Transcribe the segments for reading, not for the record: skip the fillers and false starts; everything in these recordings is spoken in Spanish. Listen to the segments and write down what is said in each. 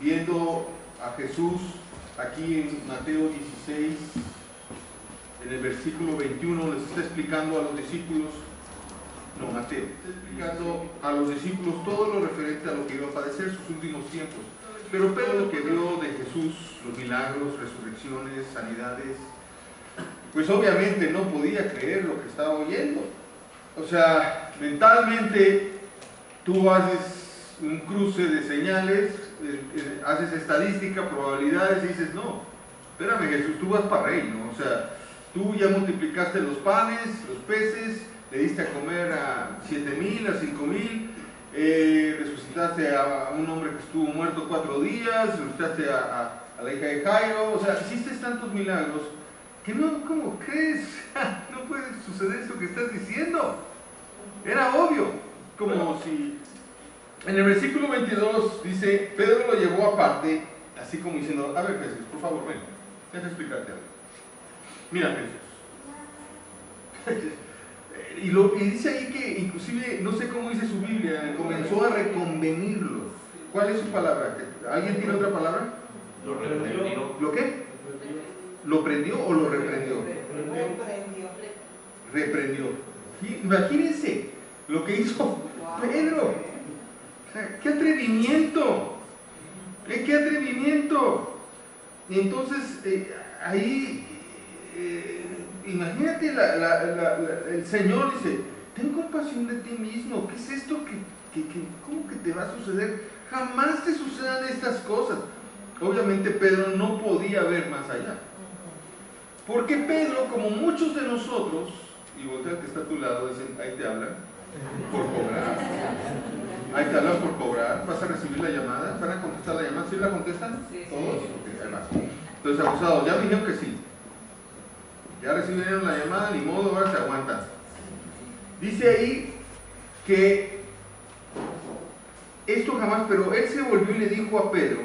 viendo a Jesús aquí en Mateo 16, en el versículo 21, les está explicando a los discípulos, Mateo, está explicando a los discípulos todo lo referente a lo que iba a padecer sus últimos tiempos. Pero Pedro, lo que vio de Jesús, los milagros, resurrecciones, sanidades, pues obviamente no podía creer lo que estaba oyendo. O sea, mentalmente tú haces un cruce de señales, haces estadística, probabilidades y dices, no, espérame Jesús, tú vas para rey, ¿no? O sea, tú ya multiplicaste los panes, los peces, le diste a comer a 7,000, a 5,000, resucitaste a un hombre que estuvo muerto 4 días, resucitaste a la hija de Jairo, o sea, hiciste tantos milagros que no, ¿cómo crees? No puede suceder esto que estás diciendo. Era obvio, como si en el versículo 22 dice, Pedro lo llevó aparte, así como diciendo, a ver Jesús, por favor, ven, déjame explicarte algo. Mira Jesús. Y dice ahí que inclusive, no sé cómo dice su Biblia, comenzó a reconvenirlos. ¿Cuál es su palabra? ¿Alguien tiene otra palabra? Lo reprendió. ¿Lo qué? ¿Lo prendió o lo reprendió? Reprendió. Imagínense lo que hizo Pedro. O sea, ¡qué atrevimiento! ¡Qué atrevimiento! Y entonces, ahí, imagínate, el Señor dice, ten compasión de ti mismo. ¿Qué es esto? ¿Cómo que te va a suceder? Jamás te sucedan estas cosas. Obviamente Pedro no podía ver más allá. Porque Pedro, como muchos de nosotros, y voltea al que está a tu lado, dicen, ahí te hablan por cobrar. Ahí te hablan por cobrar. ¿Vas a recibir la llamada? ¿Van a contestar la llamada? ¿Sí la contestan? Sí. ¿Todos? Ok, ahí va. Entonces, acusados, ya me dijeron que sí. Ya recibieron la llamada, ni modo, ahora se aguantan. Dice ahí que esto jamás, pero él se volvió y le dijo a Pedro,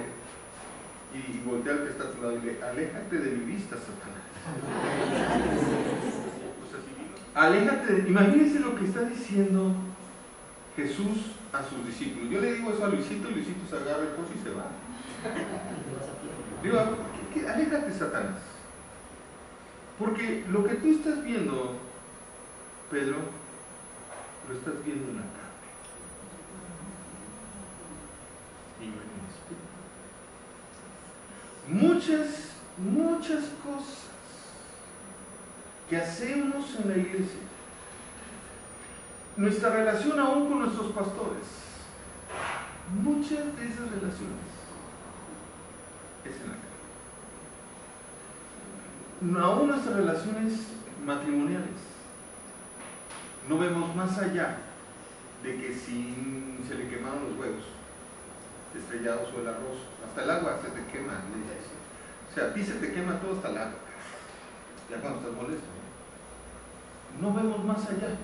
y voltea al que está a tu lado y le, aléjate de mi vista, Satanás. Aléjate, imagínense lo que está diciendo Jesús a sus discípulos. Yo le digo eso a Luisito y Luisito se agarra el coche y se va. Digo, aléjate, Satanás. Porque lo que tú estás viendo, Pedro, lo estás viendo en la carne. Y no en el espíritu. Muchas cosas que hacemos en la iglesia, nuestra relación aún con nuestros pastores, muchas de esas relaciones es en la carne. Aún nuestras relaciones matrimoniales, no vemos más allá de que si se le quemaron los huevos estrellados o el arroz, hasta el agua se te quema. O sea, a ti se te quema todo hasta el agua, ya cuando estás molesto. No vemos más allá,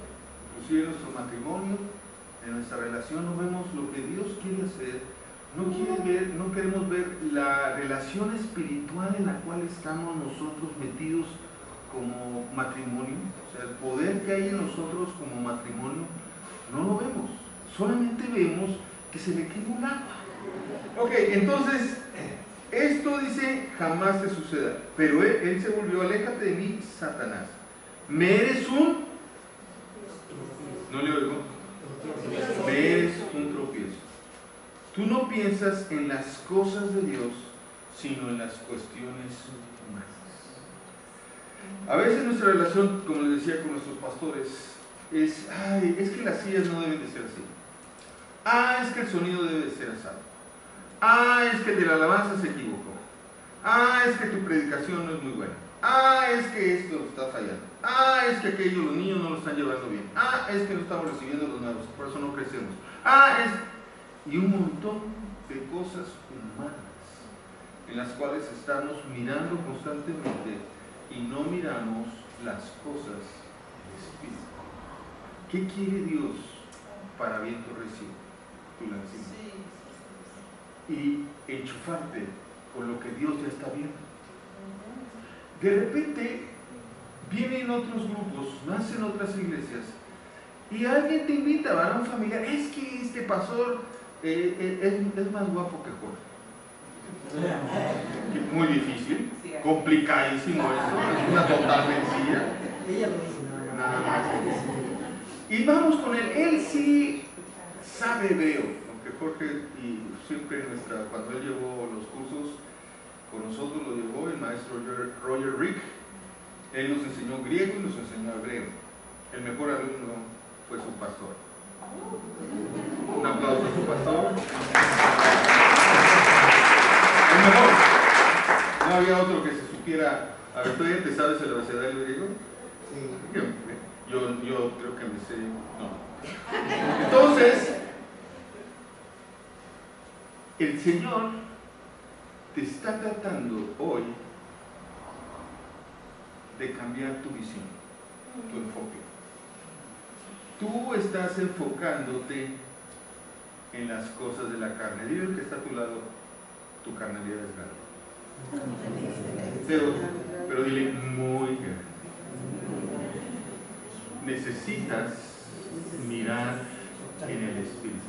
inclusive en nuestro matrimonio, en nuestra relación, no vemos lo que Dios quiere hacer, no queremos ver la relación espiritual en la cual estamos nosotros metidos como matrimonio, o sea, el poder que hay en nosotros como matrimonio, no lo vemos, solamente vemos que se le quema un agua. Ok, entonces, esto dice, jamás te suceda, pero él se volvió, aléjate de mí, Satanás. Me eres un... No le oigo. Me eres un tropiezo. Tú no piensas en las cosas de Dios, sino en las cuestiones humanas. A veces nuestra relación, como les decía con nuestros pastores, es que las sillas no deben de ser así. Es que el sonido debe de ser así. Es que el de la alabanza se equivocó. Es que tu predicación no es muy buena. Es que esto está fallando. Es que aquello los niños no lo están llevando bien. Es que no estamos recibiendo los nuevos, por eso no crecemos. Y un montón de cosas humanas en las cuales estamos mirando constantemente y no miramos las cosas del Espíritu. ¿Qué quiere Dios para viento recio? Tú la encima. Y enchufarte con lo que Dios ya está viendo. De repente vienen otros grupos, nacen otras iglesias y alguien te invita, a un familiar, es que este pastor es más guapo que Jorge. Muy difícil, complicadísimo eso, es una total mentira. Ella lo dice, Nada más. Y vamos con él. Él sí sabe hebreo, aunque Jorge y siempre cuando él llevó los cursos con nosotros lo llevó el maestro Roger Rick. Él nos enseñó griego y nos enseñó hebreo. El mejor alumno fue su pastor. Un aplauso a su pastor. El mejor. No había otro que se supiera. A ver, ¿tú ya te sabes el abecedario griego? Sí. Yo creo que me sé. No. Entonces, el Señor te está tratando hoy de cambiar tu visión, tu enfoque. Tú estás enfocándote en las cosas de la carne. Dile al que está a tu lado, tu carnalidad es grande. Pero dile, muy grande. Necesitas mirar en el Espíritu.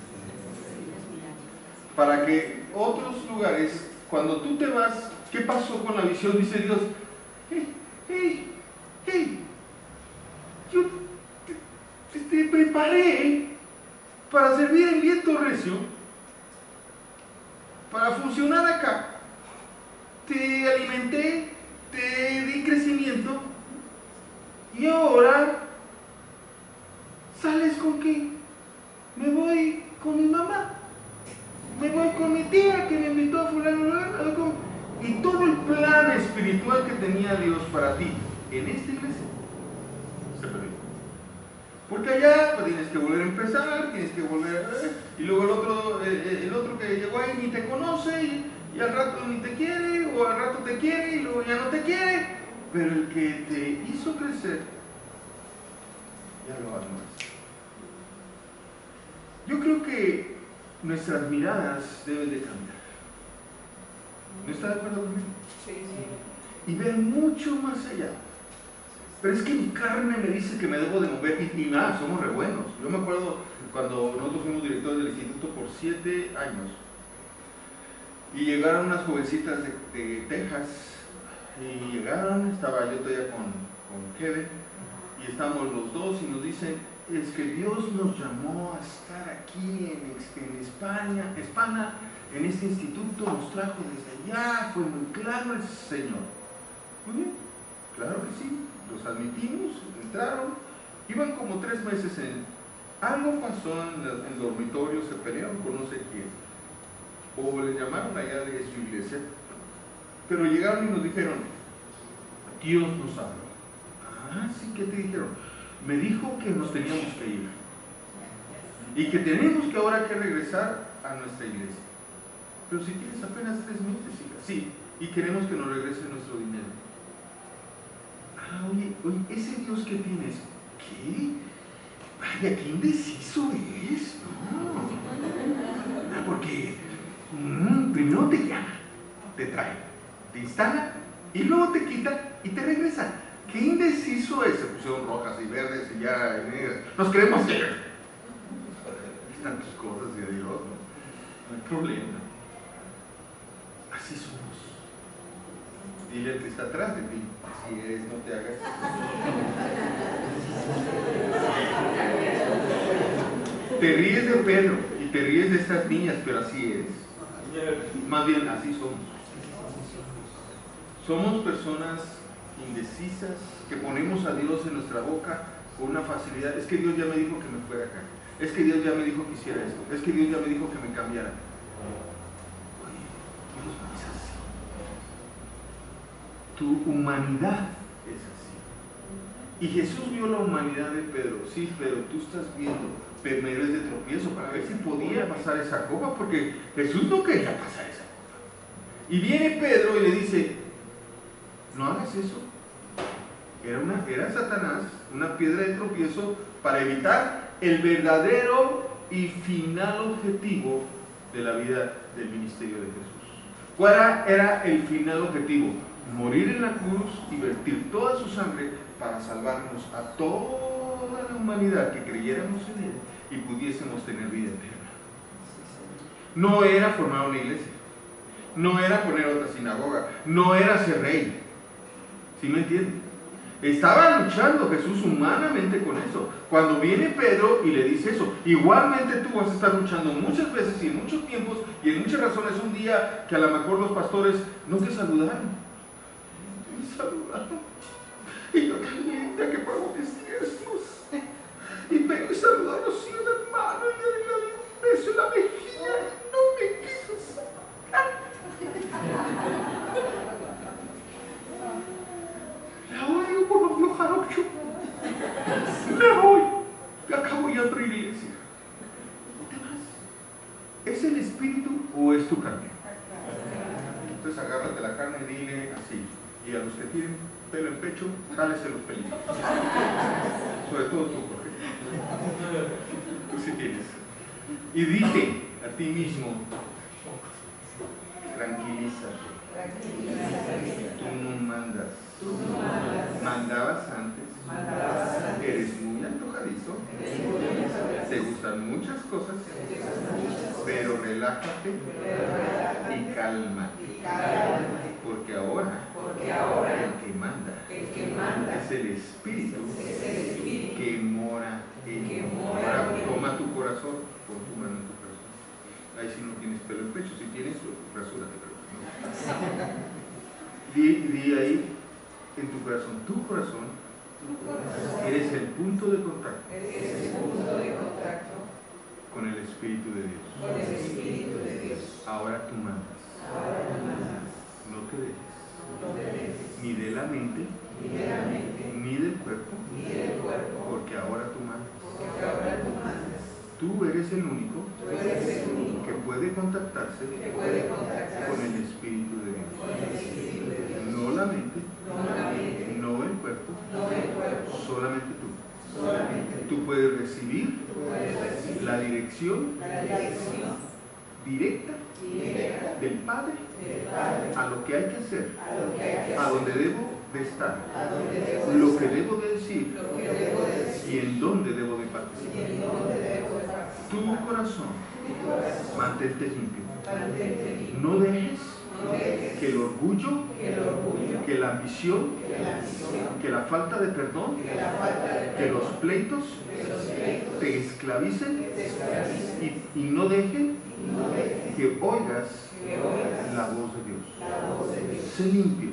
Para que otros lugares, cuando tú te vas, ¿qué pasó con la visión? Dice Dios, yo te preparé para servir en viento recio, para funcionar acá. Te alimenté, te di crecimiento y ahora ¿sales con qué? Me voy con mi mamá, me voy con mi tía que me invitó a fulano, y todo el plan espiritual que tenía Dios para ti en esta iglesia se perdió. Porque allá pues, tienes que volver a empezar, tienes que volver y luego el otro que llegó ahí ni te conoce y al rato ni te quiere, o al rato te quiere y luego ya no te quiere, pero el que te hizo crecer ya lo amas. Yo creo que nuestras miradas deben de cambiar. ¿No está de acuerdo conmigo? Sí, sí. Y ver mucho más allá. Pero es que mi carne me dice que me debo de mover y nada, somos re buenos. Yo me acuerdo cuando nosotros fuimos directores del instituto por 7 años y llegaron unas jovencitas de Texas y llegaron, estaba yo todavía con Kevin y estábamos los dos y nos dicen, es que Dios nos llamó a estar aquí en España, en este instituto, nos trajo desde allá, fue muy claro el Señor. Muy bien, claro que sí, los admitimos, entraron, iban como 3 meses algo pasó en el dormitorio, se pelearon con no sé quién, o les llamaron allá de su iglesia, pero llegaron y nos dijeron, Dios nos habló. Ah, sí, ¿qué te dijeron? Me dijo que nos teníamos que ir y que tenemos que ahora que regresar a nuestra iglesia. Pero si tienes apenas 3 meses, hija, sí, y queremos que nos regrese nuestro dinero. Ah, oye, ese Dios que tienes, ¿qué? Vaya, qué indeciso es, ¿no? Porque primero te llama, te trae, te instala y luego te quita y te regresa. Qué indeciso es. Se pusieron rojas y verdes y ya negras. Nos queremos ir. Están tus cosas de Dios, no hay problema. Así somos. Dile al que está atrás de ti, así es, no te hagas. Te ríes de Pedro y te ríes de estas niñas, pero así es. Más bien, así somos. Somos personas indecisas, que ponemos a Dios en nuestra boca con una facilidad. Es que Dios ya me dijo que me fuera acá. Es que Dios ya me dijo que hiciera esto. Es que Dios ya me dijo que me cambiara. Oye, Dios no es así. Tu humanidad es así. Y Jesús vio la humanidad de Pedro. Sí, pero tú estás viendo permeros de tropiezo para ver si podía pasar esa copa, porque Jesús no quería pasar esa copa. Y viene Pedro y le dice, no hagas eso. Era Satanás, una piedra de tropiezo para evitar el verdadero y final objetivo de la vida del ministerio de Jesús. ¿Cuál era el final objetivo? Morir en la cruz y vertir toda su sangre para salvarnos a toda la humanidad que creyéramos en Él y pudiésemos tener vida eterna. No era formar una iglesia, no era poner otra sinagoga, no era ser rey. ¿Sí me entienden? Estaba luchando Jesús humanamente con eso. Cuando viene Pedro y le dice eso, igualmente tú vas a estar luchando muchas veces y en muchos tiempos y en muchas razones. Un día que a lo mejor los pastores no te saludaron. Me saludaron. Y yo también, ya que pago mis diezmos. Y vengo y saludo a los hijos de hermano y le doy un beso en la mejilla. No me quiso saludar. La odio por los viejos jarochos. Me voy. Acabo de otra iglesia. ¿No te vas? ¿Es el espíritu o es tu carne? Entonces agárrate la carne y dile así. Y a los que tienen pelo en pecho, jálese los pelitos. Sobre todo tú, Jorge. Tú sí tienes. Y dite a ti mismo, tranquilízate. Tú no mandas. Mandabas antes. Eres muy antojadizo. Te gustan muchas cosas. Pero relájate y cálmate. Porque ahora el que manda es el Espíritu que mora en ti. Ahora toma tu corazón, pon tu mano en tu corazón. Ahí si no tienes pelo en pecho, si tienes, rasúrate, pero no. Di ahí en tu corazón eres el punto de contacto con el Espíritu de Dios. Ahora tú mandas. No te dejes ni de la mente ni del cuerpo, porque ahora tú mandas. Tú eres el único que puede contactarse con el Espíritu de Dios. No la mente, no el cuerpo, solamente tú. Tú puedes recibir la dirección directa del Padre a lo que hay que hacer, a donde debo de estar, lo que debo de decir y en dónde debo de participar. Tu corazón, mantente limpio. No dejes que el orgullo, que la ambición, que la falta de perdón, que los pleitos te esclavicen y no dejen que oigas la voz de Dios. Sé limpio,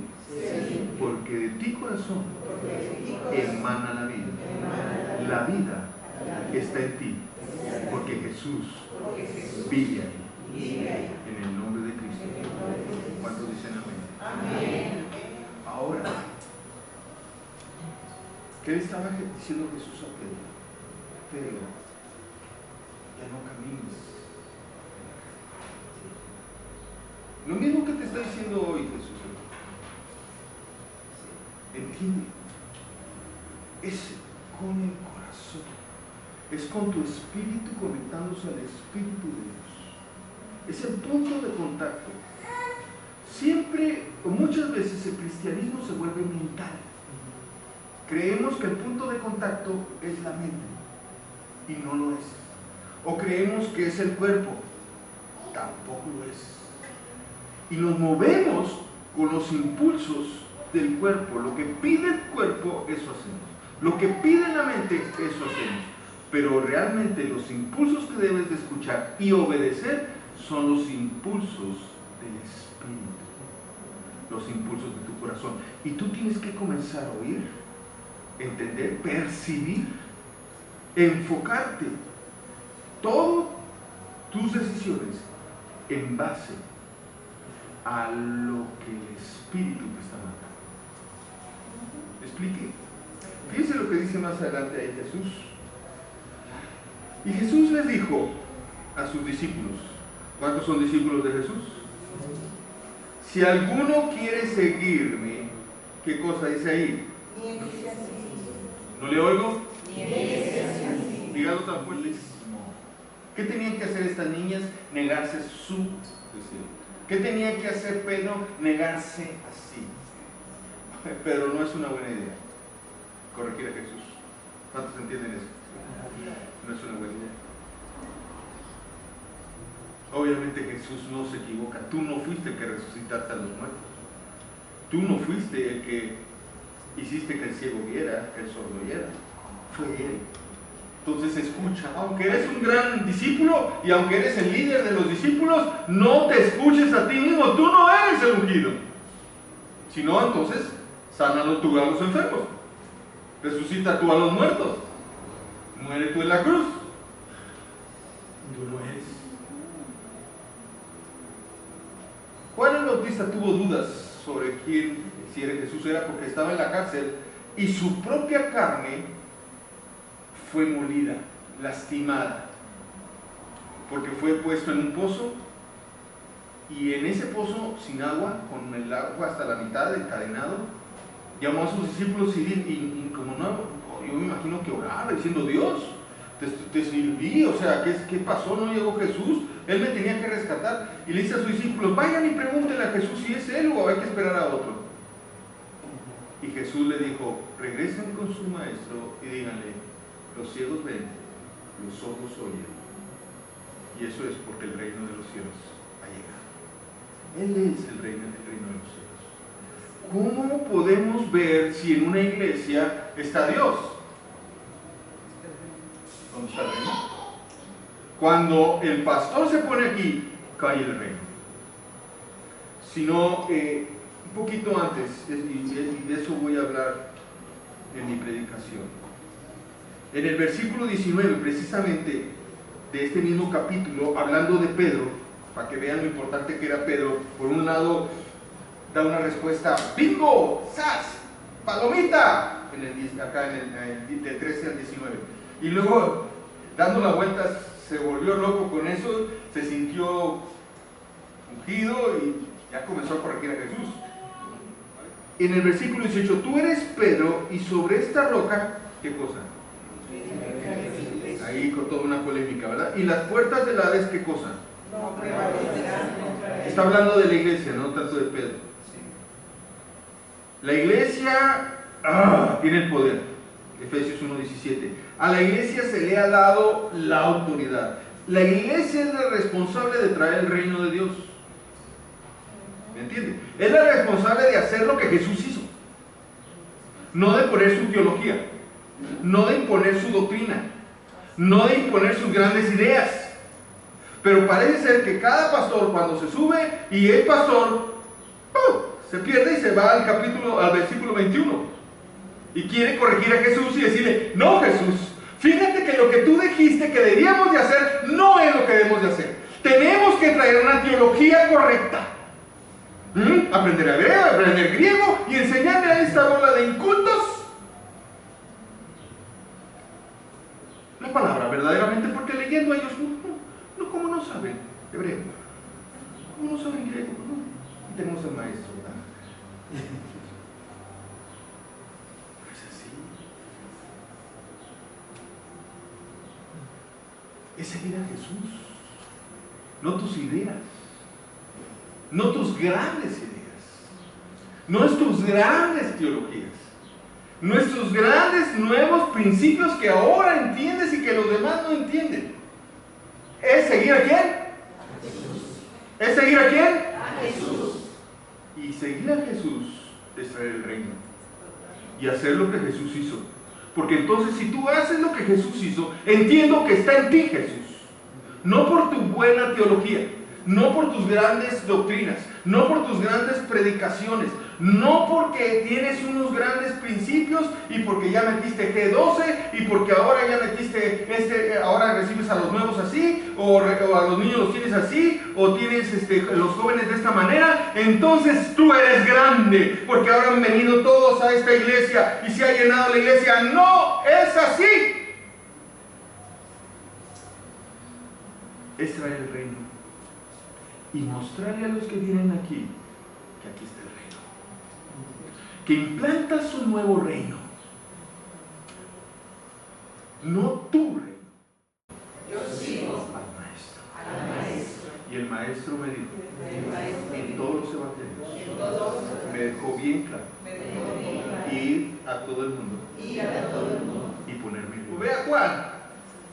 porque de ti corazón emana la vida. La vida está en ti, porque Jesús vive ahí. En el nombre de Cristo. ¿Cuántos dicen amén? Ahora, ¿qué le estaba diciendo Jesús a Pedro? Pedro, ya no camines. Lo mismo que te está diciendo hoy Jesús. Entiende. Es con el corazón. Es con tu espíritu conectándose al Espíritu de Dios. Es el punto de contacto. Siempre, o muchas veces, el cristianismo se vuelve mental. Creemos que el punto de contacto es la mente, y no lo es. O creemos que es el cuerpo, tampoco lo es. Y nos movemos con los impulsos del cuerpo. Lo que pide el cuerpo, eso hacemos. Lo que pide la mente, eso hacemos. Pero realmente los impulsos que debes de escuchar y obedecer son los impulsos del Espíritu, los impulsos de tu corazón. Y tú tienes que comenzar a oír, entender, percibir, enfocarte todas tus decisiones en base a lo que el Espíritu te está mandando. ¿Expliqué? Fíjense lo que dice más adelante ahí Jesús. Y Jesús les dijo a sus discípulos, ¿cuántos son discípulos de Jesús? Si alguno quiere seguirme, ¿qué cosa dice ahí? ¿No le oigo? Dígalo tan fuerte. ¿Qué tenían que hacer estas niñas? Negarse su deseo. ¿Qué tenía que hacer Pedro? Negarse así. Pero no es una buena idea corregir a Jesús. ¿Cuántos entienden eso? No es una buena idea. Obviamente Jesús no se equivoca. Tú no fuiste el que resucitaste a los muertos. Tú no fuiste el que hiciste que el ciego viera, que el sordo oyera. Fue Él. Entonces escucha. Aunque eres un gran discípulo y aunque eres el líder de los discípulos, no te escuches a ti mismo. Tú no eres el ungido. Si no, entonces, sánalo tú a los enfermos. Resucita tú a los muertos. Muere tú en la cruz. Tú no eres. Juan el Bautista tuvo dudas sobre quién, si era Jesús, era porque estaba en la cárcel y su propia carne fue molida, lastimada, porque fue puesto en un pozo y en ese pozo sin agua, con el agua hasta la mitad, encadenado, llamó a sus discípulos y como no, yo me imagino que oraba diciendo: Dios, te sirví, o sea, ¿qué pasó? ¿No llegó Jesús? Él me tenía que rescatar. Y le dice a sus discípulos: vayan y pregúntenle a Jesús si es Él o hay que esperar a otro. Y Jesús le dijo: regresen con su maestro y díganle: los ciegos ven, los sordos oyen. Y eso es porque el reino de los cielos ha llegado. Él es el reino de los cielos. ¿Cómo podemos ver si en una iglesia está Dios? ¿Dónde está el reino? Cuando el pastor se pone aquí, cae el reino. Sino, un poquito antes, y de eso voy a hablar en mi predicación. En el versículo 19, precisamente, de este mismo capítulo, hablando de Pedro, para que vean lo importante que era Pedro, por un lado, da una respuesta: ¡bingo! ¡Sas! ¡Palomita! Acá en el del 13 al 19. Y luego, dando la vuelta, se volvió loco con eso, se sintió ungido y ya comenzó a corregir a Jesús. En el versículo 18: tú eres Pedro, y sobre esta roca, ¿qué cosa? Ahí con toda una polémica, ¿verdad? Y las puertas del Hades, ¿qué cosa? Está hablando de la iglesia, no tanto de Pedro. La iglesia tiene el poder. Efesios 1:17. A la iglesia se le ha dado la autoridad. La iglesia es la responsable de traer el reino de Dios. ¿Me entiende? Es la responsable de hacer lo que Jesús hizo. No de poner su teología, no de imponer su doctrina, no de imponer sus grandes ideas. Pero parece ser que cada pastor, cuando se sube y es pastor, se pierde y se va al versículo 21. Y quiere corregir a Jesús y decirle: no, Jesús, fíjate que lo que tú dijiste que debíamos de hacer no es lo que debemos de hacer. Tenemos que traer una teología correcta. Aprender hebreo, aprender griego y enseñarle a esta bola de incultos la palabra verdaderamente, porque leyendo a ellos, ¿cómo no saben hebreo? ¿Cómo no saben griego? No, tenemos el maestro, ¿verdad? Es seguir a Jesús, no tus ideas, no tus grandes ideas, no es tus grandes teologías, no es tus grandes nuevos principios que ahora entiendes y que los demás no entienden. ¿Es seguir a quién? A Jesús. ¿Es seguir a quién? A Jesús. Y seguir a Jesús es traer el reino y hacer lo que Jesús hizo. Porque entonces, si tú haces lo que Jesús hizo, entiendo que está en ti Jesús. No por tu buena teología, no por tus grandes doctrinas, no por tus grandes predicaciones, no porque tienes unos grandes principios y porque ya metiste G12 y porque ahora ya metiste ahora recibes a los nuevos así, o a los niños los tienes así, o tienes los jóvenes de esta manera, entonces tú eres grande, porque ahora han venido todos a esta iglesia y se ha llenado la iglesia. No es así. Es traer el reino y mostrarle a los que vienen aquí que aquí está el reino, que implantas un nuevo reino, no tu reino. Yo sigo al maestro. Y el maestro me dijo en todos los evangelios, me dejó bien claro, ir a todo el mundo y ponerme en lugar. Vea Juan,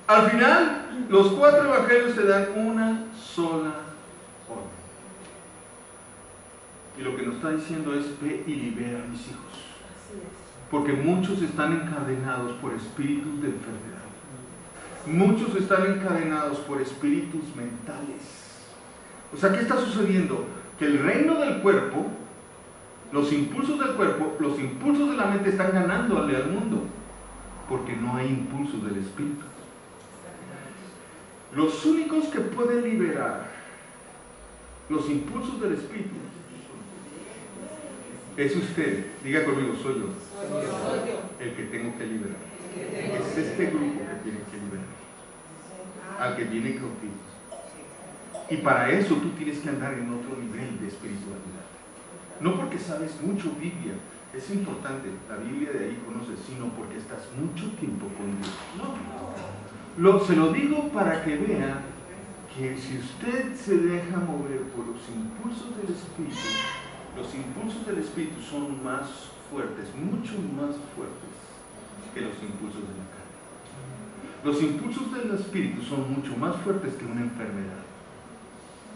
al final los 4 evangelios te dan una sola orden. Y lo que nos está diciendo es: ve y libera a mis hijos. Porque muchos están encadenados por espíritus de enfermedad. Muchos están encadenados por espíritus mentales. O sea, ¿qué está sucediendo? Que el reino del cuerpo, los impulsos del cuerpo, los impulsos de la mente están ganándole al mundo, porque no hay impulsos del espíritu. Los únicos que pueden liberar los impulsos del espíritu es usted. Diga conmigo: soy yo. El que tengo que liberar. Es este grupo que tiene que liberar, al que viene cautivo. Y para eso tú tienes que andar en otro nivel de espiritualidad. No porque sabes mucho Biblia, es importante, la Biblia de ahí conoces, sino porque estás mucho tiempo con Dios. Se lo digo para que vea que si usted se deja mover por los impulsos del Espíritu, los impulsos del Espíritu son más fuertes, mucho más fuertes que los impulsos de la carne. Los impulsos del Espíritu son mucho más fuertes que una enfermedad.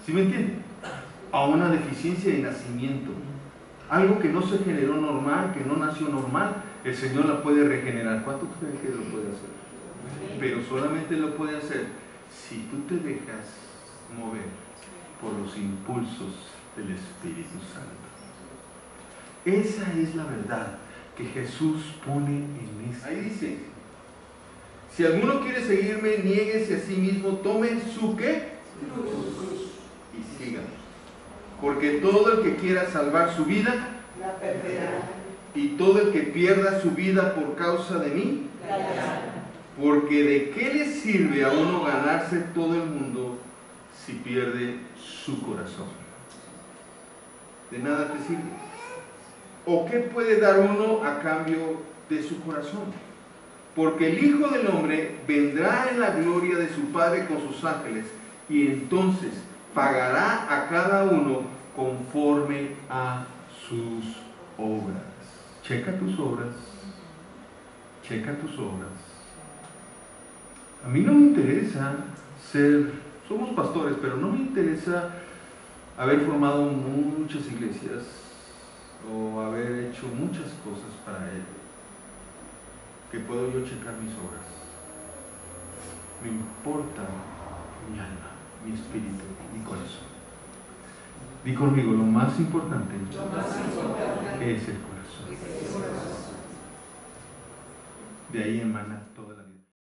¿Sí me entiende? A una deficiencia de nacimiento. Algo que no se generó normal, que no nació normal, el Señor la puede regenerar. ¿Cuánto creen que lo puede hacer? Pero solamente lo puede hacer si tú te dejas mover por los impulsos del Espíritu Santo. Esa es la verdad que Jesús pone en esta. Ahí dice: si alguno quiere seguirme, niéguese a sí mismo, tome su ¿qué? Cruz y sígame. Porque todo el que quiera salvar su vida, la perderá. Y todo el que pierda su vida por causa de mí, la hallará. Porque ¿de qué le sirve a uno ganarse todo el mundo si pierde su corazón? De nada te sirve. ¿O qué puede dar uno a cambio de su corazón? Porque el Hijo del Hombre vendrá en la gloria de su Padre con sus ángeles, y entonces pagará a cada uno conforme a sus obras. Checa tus obras. Checa tus obras. A mí no me interesa somos pastores, pero no me interesa haber formado muchas iglesias o haber hecho muchas cosas para Él, que puedo yo checar mis obras. Me importa mi alma, mi espíritu, mi corazón. Di conmigo: lo más importante es el corazón. De ahí emana todo.